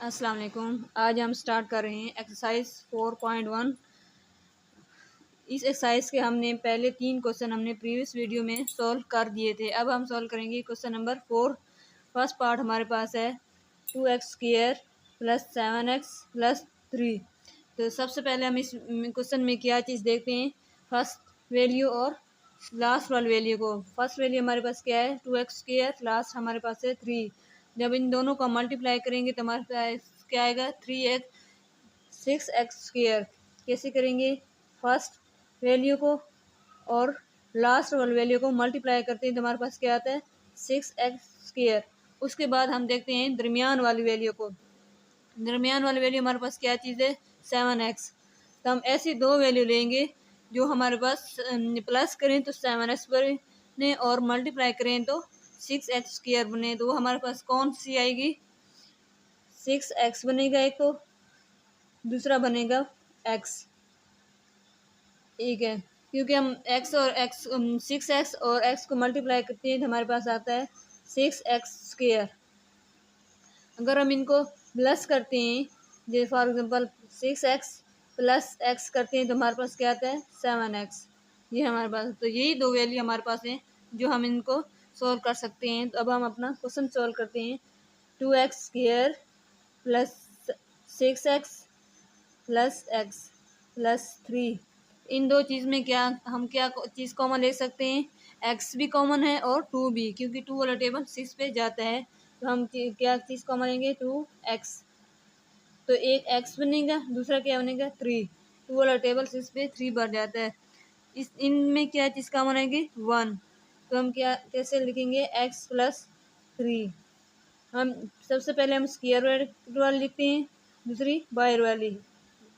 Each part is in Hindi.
अस्सलाम वालेकुम। आज हम स्टार्ट कर रहे हैं एक्सरसाइज 4.1। इस एक्सरसाइज के हमने पहले 3 क्वेश्चन हमने प्रीवियस वीडियो में सॉल्व कर दिए थे। अब हम सॉल्व करेंगे क्वेश्चन नंबर 4। फर्स्ट पार्ट हमारे पास है 2x² + 7x + 3। तो सबसे पहले हम इस क्वेश्चन में क्या चीज़ देखते हैं, फर्स्ट वैल्यू और लास्ट वाली वैल्यू को। फर्स्ट वैल्यू हमारे पास क्या है 2x², लास्ट हमारे पास है 3। जब इन दोनों का मल्टीप्लाई करेंगे तो हमारे पास क्या आएगा 6x²। कैसे करेंगे, फर्स्ट वैल्यू को और लास्ट वाली वैल्यू को मल्टीप्लाई करते हैं तो हमारे पास क्या आता है 6x²। उसके बाद हम देखते हैं दरमियान वाली वैल्यू को। दरमियान वाली वैल्यू हमारे पास क्या चीज़ है 7x। तो हम ऐसी दो वैल्यू लेंगे जो हमारे पास प्लस करें तो 7x बने और मल्टीप्लाई करें तो 6x² बने। तो वो हमारे पास कौन सी आएगी, 6x बनेगा एक, तो दूसरा बनेगा x। ठीक है, क्योंकि हम x और x 6x और x को मल्टीप्लाई करते हैं तो हमारे पास आता है 6x²। अगर हम इनको प्लस करते हैं, जैसे फॉर एग्जांपल 6x + x करते हैं तो हमारे पास क्या आता है 7x। ये हमारे पास, तो यही दो वैल्यू हमारे पास हैं जो हम इनको सॉल्व कर सकते हैं। तो अब हम अपना क्वेश्चन सॉल्व करते हैं। 2x² + 6x + x + 3। इन दो चीज़ में क्या हम क्या चीज़ कॉमन ले सकते हैं, x भी कॉमन है और 2 भी, क्योंकि 2 वाला टेबल 6 पे जाता है। तो हम क्या चीज़ कॉमन लेंगे 2x। तो एक x बनेगा, दूसरा क्या बनेगा 3। 2 वाला टेबल 6 पे 3 बढ़ जाता है। इस इनमें क्या चीज़ कॉमन आएगी 1। तो हम क्या कैसे लिखेंगे x + 3। हम सबसे पहले हम स्क्वायर वाली लिखते हैं, दूसरी बाहर वाली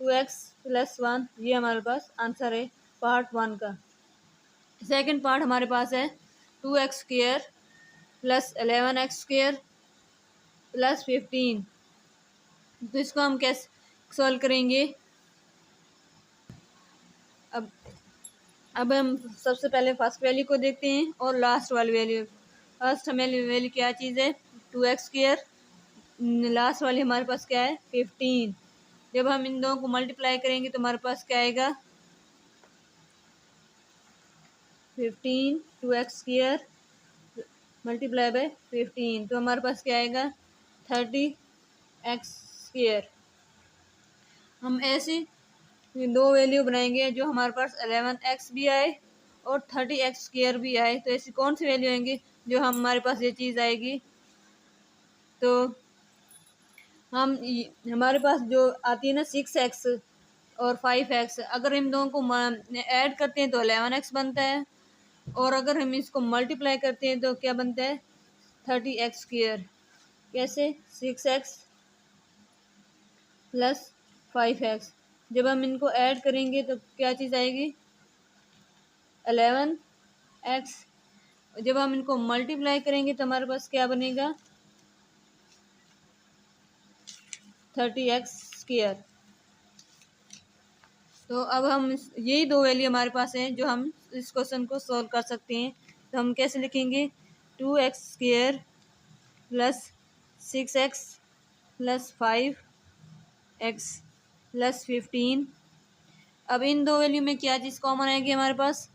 2x + 1। ये हमारे पास आंसर है पार्ट 1 का। सेकंड पार्ट हमारे पास है 2x² + 11x² + 15। तो इसको हम कैसे सॉल्व करेंगे। अब अब हम सबसे पहले फर्स्ट वैल्यू को देखते हैं और लास्ट वाली वैल्यू। फर्स्ट हमें वैल्यू क्या चीज़ है 2x², लास्ट वाली हमारे पास क्या है 15। जब हम इन दोनों को मल्टीप्लाई करेंगे तो हमारे पास क्या आएगा 15 2x² × 15। तो हमारे पास क्या आएगा 30x²। हम ऐसी दो वैल्यू बनाएंगे जो हमारे पास 11x भी आए और 30x² भी आए। तो ऐसी कौन सी वैल्यू आएंगी जो हमारे पास ये चीज़ आएगी। तो हम हमारे पास जो आती है ना 6x और 5x, अगर इन दोनों को ऐड करते हैं तो 11x बनता है, और अगर हम इसको मल्टीप्लाई करते हैं तो क्या बनता है 30x²। कैसे 6x + 5x। जब हम इनको ऐड करेंगे तो क्या चीज़ आएगी 11x। जब हम इनको मल्टीप्लाई करेंगे तो हमारे पास क्या बनेगा 30x²। तो अब हम यही दो वैल्यू हमारे पास हैं जो हम इस क्वेश्चन को सॉल्व कर सकते हैं। तो हम कैसे लिखेंगे 2x² + 6x + 5x + 15। अब इन दो वैल्यू में क्या चीज़ कॉमन आएगी हमारे पास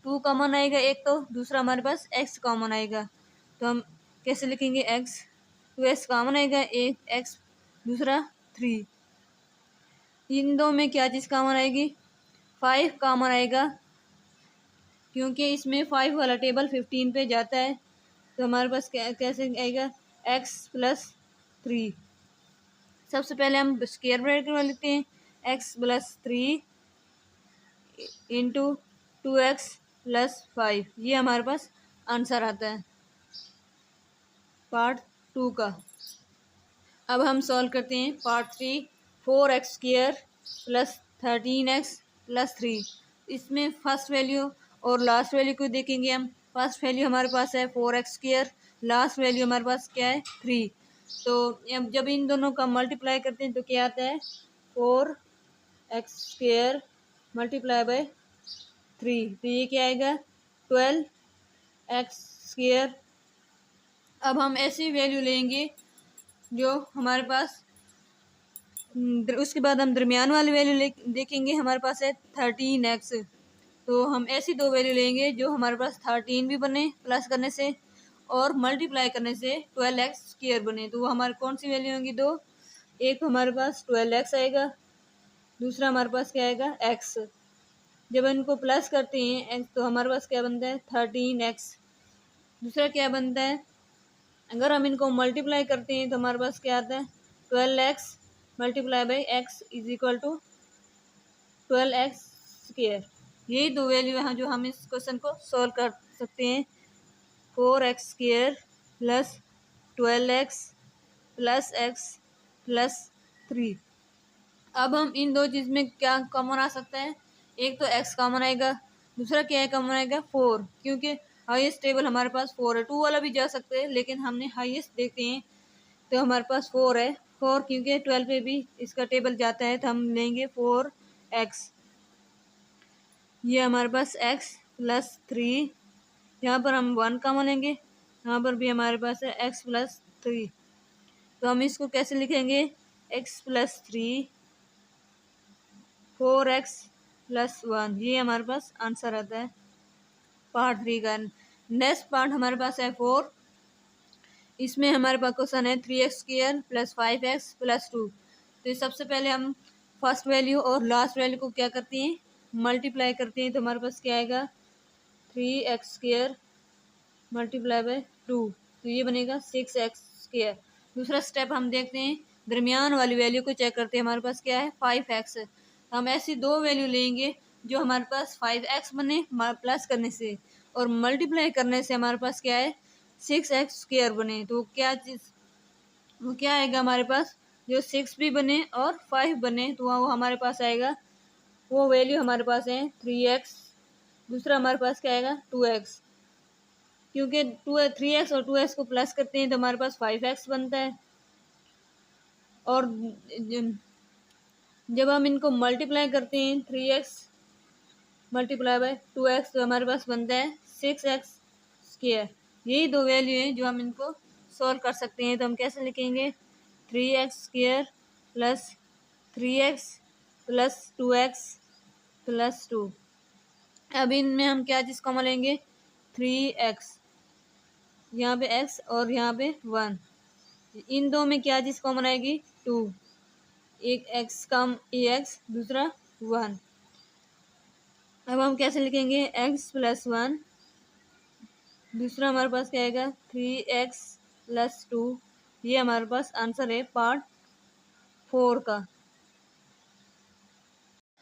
2 कॉमन आएगा एक, तो दूसरा हमारे पास x कॉमन आएगा। तो हम कैसे लिखेंगे x, 2x कॉमन आएगा एक, x दूसरा 3। इन दो में क्या चीज़ कॉमन आएगी 5 कॉमन आएगा, क्योंकि इसमें 5 वाला टेबल 15 पे जाता है। तो हमारे पास कैसे आएगा x + 3। सबसे पहले हम स्क्वायर ब्रैकेट में लिखते हैं x + 3 × 2x + 5। ये हमारे पास आंसर आता है पार्ट 2 का। अब हम सॉल्व करते हैं पार्ट 3। 4x² + 13x + 3। इसमें फर्स्ट वैल्यू और लास्ट वैल्यू को देखेंगे हम। फर्स्ट वैल्यू हमारे पास है 4x², लास्ट वैल्यू हमारे पास क्या है 3। तो जब इन दोनों का मल्टीप्लाई करते हैं तो क्या आता है 4x² × 3। तो ये क्या आएगा 12x²। अब हम ऐसी वैल्यू लेंगे जो हमारे पास उसके बाद हम दरमियान वाली वैल्यू देखेंगे। हमारे पास है 13x, तो हम ऐसी दो वैल्यू लेंगे जो हमारे पास 13 भी बने प्लस करने से और मल्टीप्लाई करने से 12x² बने। तो वो हमारे कौन सी वैल्यू होंगी दो? एक हमारे पास 12x आएगा, दूसरा हमारे पास क्या आएगा x। जब इनको प्लस करते हैं x तो हमारे पास क्या बनता है 13x। दूसरा क्या बनता है, अगर हम इनको मल्टीप्लाई करते हैं तो हमारे पास क्या आता है 12x multiply by x is equal to 12x²। यही दो वैल्यू हैं जो हम इस क्वेश्चन को सॉल्व कर सकते हैं। 4x² plus 12x plus x plus 3। अब हम इन दो चीज़ में क्या कॉमन आ सकता है, एक तो x कॉमन आएगा, दूसरा क्या है कॉमन आएगा 4, क्योंकि हाईएस्ट टेबल हमारे पास 4 है। 2 वाला भी जा सकते हैं लेकिन हमने हाईएस्ट देखते हैं तो हमारे पास 4 है। 4 क्योंकि 12 पे भी इसका टेबल जाता है तो हम लेंगे 4x। ये हमारे पास x प्लस 3, यहाँ पर हम 1 कॉमन लेंगे, यहाँ पर भी हमारे पास है x प्लस 3। तो हम इसको कैसे लिखेंगे, x प्लस 3 4x प्लस 1। ये हमारे पास आंसर आता है पार्ट 3 का। नेक्स्ट पार्ट हमारे पास है 4। इसमें हमारे पास क्वेश्चन है 3x² प्लस 5x प्लस 2। तो सबसे पहले हम फर्स्ट वैल्यू और लास्ट वैल्यू को क्या करते हैं मल्टीप्लाई करते हैं। तो हमारे पास क्या आएगा 3x² मल्टीप्लाई बाई 2, तो ये बनेगा 6x²। दूसरा स्टेप हम देखते हैं, दरमियान वाली वैल्यू को चेक करते हैं। हमारे पास क्या है 5x। हम ऐसी दो वैल्यू लेंगे जो हमारे पास 5x बने प्लस करने से और मल्टीप्लाई करने से हमारे पास क्या है 6x² बने। तो क्या चीज़ वो क्या आएगा हमारे पास, जो 6 भी बने और 5 बने तो वो हमारे पास आएगा, वो वैल्यू हमारे पास है 3x। दूसरा हमारे पास क्या आएगा 2x, क्योंकि 3x और 2x को प्लस करते हैं तो हमारे पास 5x बनता है। और जब हम इनको मल्टीप्लाई करते हैं 3x मल्टीप्लाई बाय 2x तो हमारे पास बनता है 6x²। यही दो वैल्यू हैं जो हम इनको सॉल्व कर सकते हैं। तो हम कैसे लिखेंगे 3x² plus 3x plus 2x plus 2। अब इनमें हम क्या चीज़ कॉमन लेंगे 3x, यहाँ पे x और यहाँ पे 1। इन दो में क्या चीज़ कॉमन आएगी 2, एक x कम x दूसरा 1। अब हम कैसे लिखेंगे x प्लस 1, दूसरा हमारे पास क्या आएगा 3x प्लस 2। ये हमारे पास आंसर है पार्ट 4 का।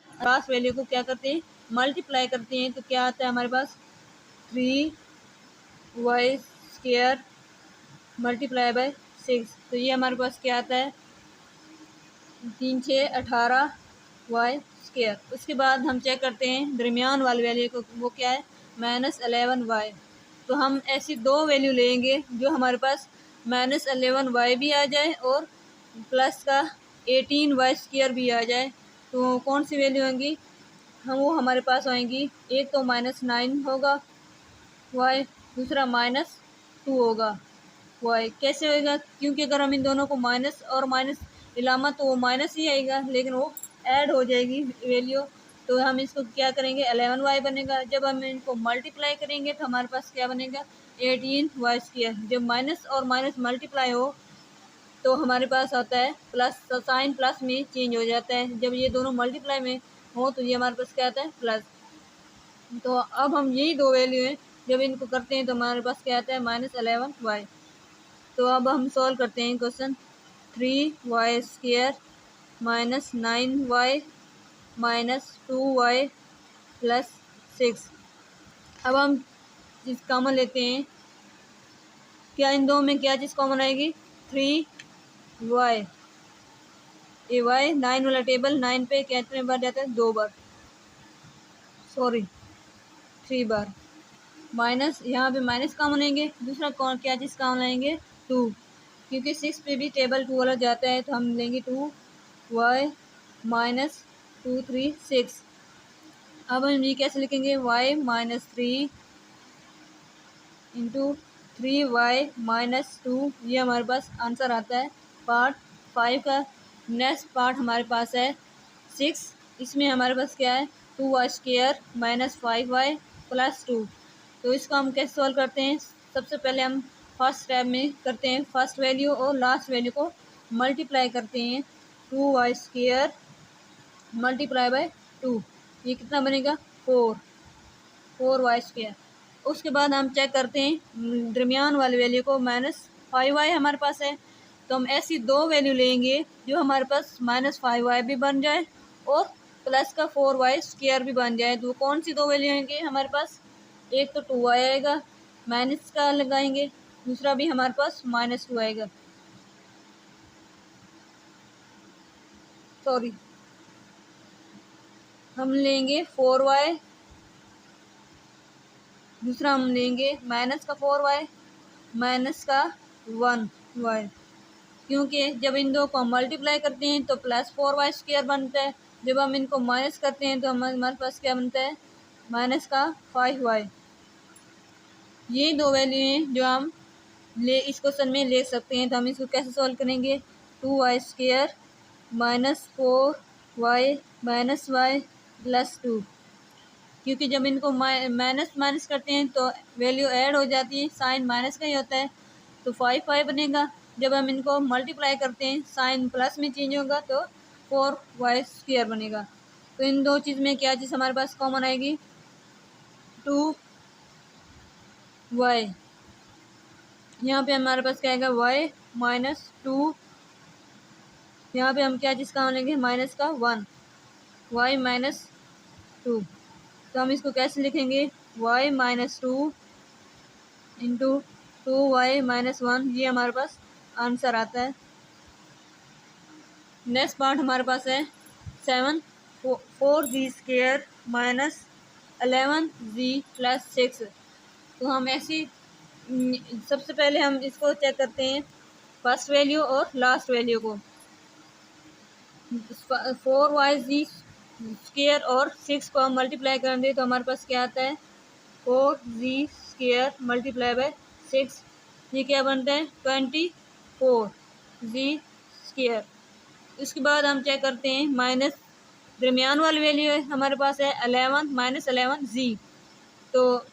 लास्ट वैल्यू को क्या करते हैं मल्टीप्लाई करते हैं तो क्या आता है हमारे पास 3y² मल्टीप्लाई बाय 6। तो ये हमारे पास क्या आता है 3 6 18y²। उसके बाद हम चेक करते हैं दरमियान वाली वैल्यू को, वो क्या है -11y। तो हम ऐसी दो वैल्यू लेंगे जो हमारे पास -11y भी आ जाए और प्लस का 18y² भी आ जाए। तो कौन सी वैल्यू होंगी, हम वो हमारे पास आएंगी, एक तो -9 होगा y, दूसरा -2 होगा y। कैसे होएगा, क्योंकि अगर हम इन दोनों को माइनस और माइनस इलामा तो वो माइनस ही आएगा लेकिन वो ऐड हो जाएगी वैल्यू। तो हम इसको क्या करेंगे 11y बनेगा। जब हम इनको मल्टीप्लाई करेंगे तो हमारे पास क्या बनेगा 18y²। जब माइनस और माइनस मल्टीप्लाई हो तो हमारे पास आता है प्लस, साइन प्लस में चेंज हो जाता है। जब ये दोनों मल्टीप्लाई में हो तो ये हमारे पास क्या आता है प्लस। तो अब हम यही दो वैल्यू हैं जब इनको करते हैं तो हमारे पास क्या आता है -11y। तो अब हम सॉल्व करते हैं question 3y² -9y -2y plus 6। अब हम चीज़ कॉमन लेते हैं, क्या इन दो में क्या चीज़ कॉमन आएगी 3y। ये y 9 वाला टेबल 9 पे कितने बार जाता है 2 बार, सॉरी 3 बार। माइनस यहाँ पे माइनस कॉमन लेंगे, दूसरा कौन क्या चीज़ कॉमन लेंगे 2, क्योंकि 6 पे भी टेबल 2 वाला जाता है तो हम लेंगे 2y -2 3 6। अब हम ये कैसे लिखेंगे y -3 इंटू 3y -2। ये हमारे पास आंसर आता है पार्ट 5 का। नेक्स्ट पार्ट हमारे पास है 6। इसमें हमारे पास क्या है 2y² माइनस 5y प्लस 2। तो इसको हम कैसे सॉल्व करते हैं? सबसे पहले हम फर्स्ट स्टेप में करते हैं, फर्स्ट वैल्यू और लास्ट वैल्यू को मल्टीप्लाई करते हैं। 2y² मल्टीप्लाई बाय 2, ये कितना बनेगा 4y²। उसके बाद हम चेक करते हैं दरमियान वाली वैल्यू को, -5y हमारे पास है, तो हम ऐसी दो वैल्यू लेंगे जो हमारे पास -5y भी बन जाए और प्लस का 4y² भी बन जाए। तो कौन सी दो वैल्यू होंगे हमारे पास? एक तो 2y आएगा, माइनस का लगाएंगे, दूसरा भी हमारे पास -2 आएगा। सॉरी, हम लेंगे 4y, दूसरा हम लेंगे माइनस का 4y माइनस का 1y, क्योंकि जब इन दो को हम मल्टीप्लाई करते हैं तो +4y² बनता है, जब हम इनको माइनस करते हैं तो हमारे पास क्या बनता है माइनस का 5y। ये दो वैल्यू हैं जो हम इस क्वेश्चन में ले सकते हैं। तो हम इसको कैसे सॉल्व करेंगे? 2y² minus 4y minus y plus 2, क्योंकि जब इनको माइनस माइनस करते हैं तो वैल्यू ऐड हो जाती है, साइन माइनस का ही होता है, तो 5y बनेगा। जब हम इनको मल्टीप्लाई करते हैं साइन प्लस में चेंज होगा तो 4y² बनेगा। तो इन दो चीज़ में क्या चीज़ हमारे पास कॉमन आएगी? 2y। यहाँ पे हमारे पास क्या आएगा y माइनस 2, यहाँ पे हम क्या चीज़ कहाँ लेंगे माइनस का 1, y माइनस 2। तो हम इसको कैसे लिखेंगे? y minus 2 into 2y minus 1, ये हमारे पास आंसर आता है। नेक्स्ट पार्ट हमारे पास है 7, 4z² माइनस 11z प्लस 6। तो हम ऐसी सबसे पहले हम इसको चेक करते हैं फर्स्ट वैल्यू और लास्ट वैल्यू को। 4y² और 6 को हम मल्टीप्लाई कर दें तो हमारे पास क्या आता है 4z² मल्टीप्लाई बाय 6, ये क्या बनता है 24z²। उसके बाद हम चेक करते हैं माइनस दरमियान वाली वैल्यू है हमारे पास है 11 माइनस 11z। तो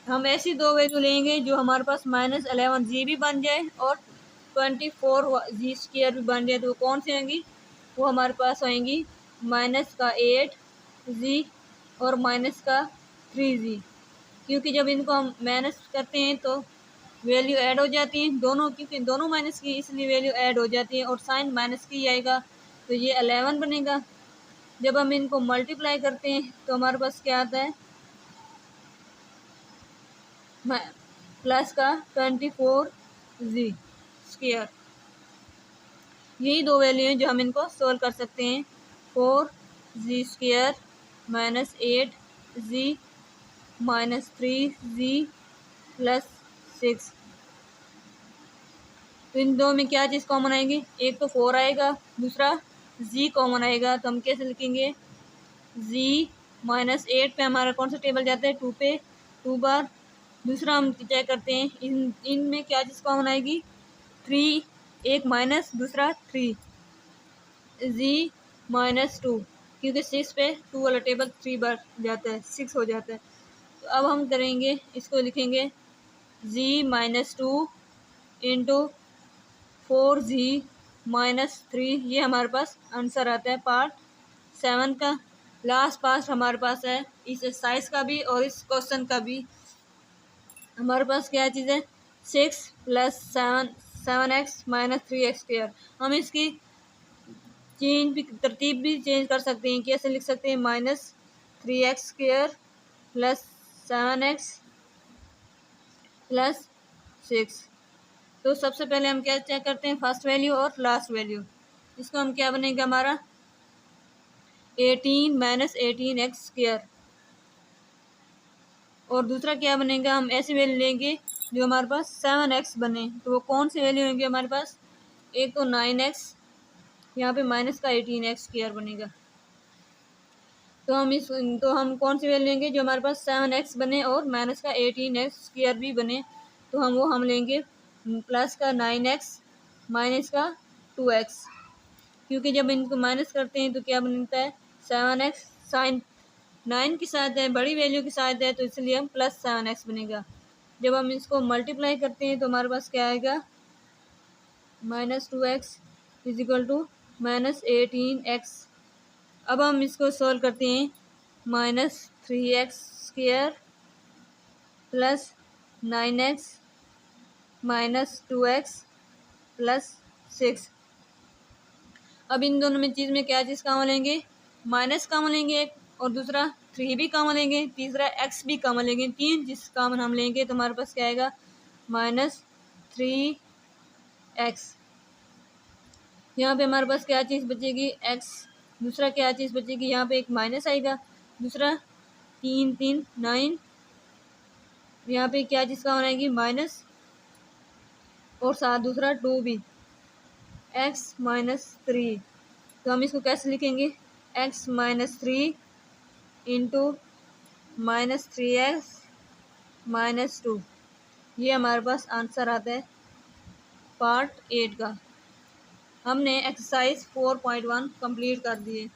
हम ऐसी दो वैल्यू लेंगे जो हमारे पास -11z भी बन जाए और 24z² भी बन जाए। तो वो कौन सी होंगी? वो हमारे पास होंगी माइनस का 8z और माइनस का 3z, क्योंकि जब इनको हम माइनस करते हैं तो वैल्यू ऐड हो जाती है दोनों, क्योंकि दोनों माइनस की इसलिए वैल्यू ऐड हो जाती है और साइन माइनस की आएगा, तो ये 11 बनेगा। जब हम इनको मल्टीप्लाई करते हैं तो हमारे पास क्या आता है प्लस का 24z²। यही दो वैल्यू हैं जो हम इनको सोल्व कर सकते हैं। 4z² minus 8z minus 3z plus 6। तो इन दो में क्या चीज़ कॉमन आएगी? एक तो 4 आएगा, दूसरा z कॉमन आएगा। तो हम कैसे लिखेंगे? z माइनस 8 पे हमारा कौन सा टेबल जाता है 2 पे, 2 बार। दूसरा हम चेक करते हैं इनमें क्या चीज़ कॉमन आएगी 3, एक माइनस दूसरा 3, z माइनस 2, क्योंकि 6 पे 2 वाला टेबल 3 बार जाता है, 6 हो जाता है। तो अब हम करेंगे इसको लिखेंगे z minus 2 into 4z minus 3, ये हमारे पास आंसर आता है पार्ट 7 का। लास्ट पार्ट हमारे पास है इस एक्सरसाइज का भी और इस क्वेश्चन का भी। हमारे पास क्या चीज़ है 6 प्लस 7x माइनस 3x²। हम इसकी तरतीब भी चेंज कर सकते हैं। कैसे लिख सकते हैं? -3x² plus 7x plus 6। तो सबसे पहले हम क्या चेक करते हैं फर्स्ट वैल्यू और लास्ट वैल्यू। इसको हम क्या बनेगा हमारा 18 माइनस 18x², और दूसरा क्या बनेगा हम ऐसी वैल्यू लेंगे जो हमारे पास 7x बने। तो वो कौन सी वैल्यू होंगी हमारे पास? एक तो 9x, यहाँ पे माइनस का 18x² बनेगा। तो हम कौन सी वैल्यू लेंगे जो हमारे पास 7x बने और माइनस का 18x² भी बने। तो हम लेंगे प्लस का 9x माइनस का 2x। क्योंकि जब इनको माइनस करते हैं तो क्या बनता है 7x साइन 9 के साथ है, बड़ी वैल्यू के साथ है, तो इसलिए हम प्लस 7x बनेगा। जब हम इसको मल्टीप्लाई करते हैं तो हमारे पास क्या आएगा -2x is equal to -18x। अब हम इसको सॉल्व करते हैं -3x² plus 9x -2x plus 6। अब इन दोनों में चीज़ में क्या चीज़ काम लेंगे, माइनस काम लेंगे एक, और दूसरा 3 भी काम लेंगे, तीसरा x भी काम लेंगे। तीन जिस काम हम लेंगे तो हमारे पास क्या आएगा -3x। यहाँ पे हमारे पास क्या चीज़ बचेगी x, दूसरा क्या चीज़ बचेगी, यहाँ पे एक माइनस आएगा, दूसरा 3 3 9, यहाँ पे क्या चीज़ काम आएगी माइनस, और साथ दूसरा 2 भी x -3। तो हम इसको कैसे लिखेंगे x -3 इंटू -3x -2। ये हमारे पास आंसर आता है पार्ट 8 का। हमने एक्सरसाइज 4.1 कंप्लीट कर दिए।